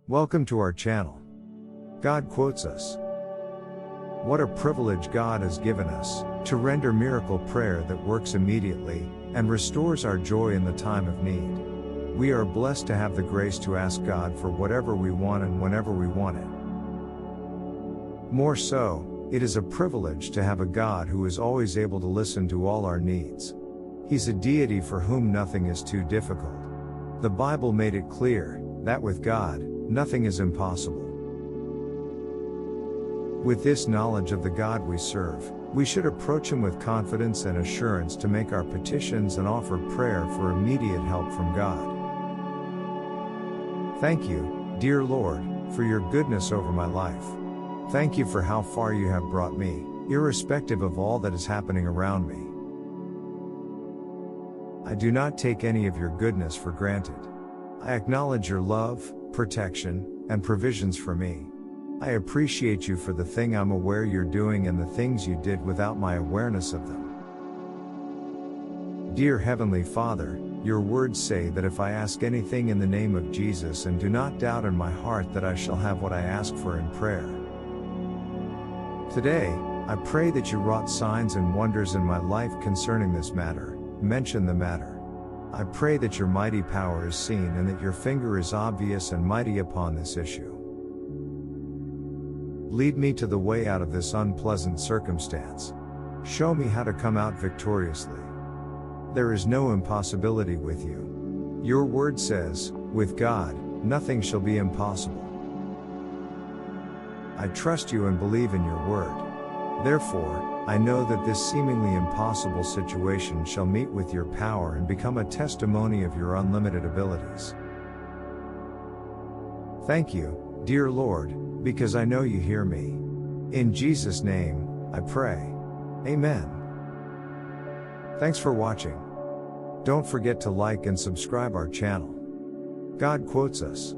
Welcome to our channel. God quotes us. What a privilege God has given us, to render miracle prayer that works immediately, and restores our joy in the time of need. We are blessed to have the grace to ask God for whatever we want and whenever we want it. More so, it is a privilege to have a God who is always able to listen to all our needs. He's a deity for whom nothing is too difficult. The Bible made it clear that with God, nothing is impossible. With this knowledge of the God we serve, we should approach Him with confidence and assurance to make our petitions and offer prayer for immediate help from God. Thank you, dear Lord, for your goodness over my life. Thank you for how far you have brought me, irrespective of all that is happening around me. I do not take any of your goodness for granted. I acknowledge your love, protection, and provisions for me. I appreciate you for the thing I'm aware you're doing and the things you did without my awareness of them. Dear Heavenly Father, your words say that if I ask anything in the name of Jesus and do not doubt in my heart that I shall have what I ask for in prayer. Today, I pray that you wrought signs and wonders in my life concerning this matter. Mention the matter. I pray that your mighty power is seen and that your finger is obvious and mighty upon this issue. Lead me to the way out of this unpleasant circumstance. Show me how to come out victoriously. There is no impossibility with you. Your word says, with God, nothing shall be impossible. I trust you and believe in your word. Therefore, I know that this seemingly impossible situation shall meet with your power and become a testimony of your unlimited abilities. Thank you, dear Lord, because I know you hear me. In Jesus' name, I pray. Amen. Thanks for watching. Don't forget to like and subscribe our channel. God quotes us.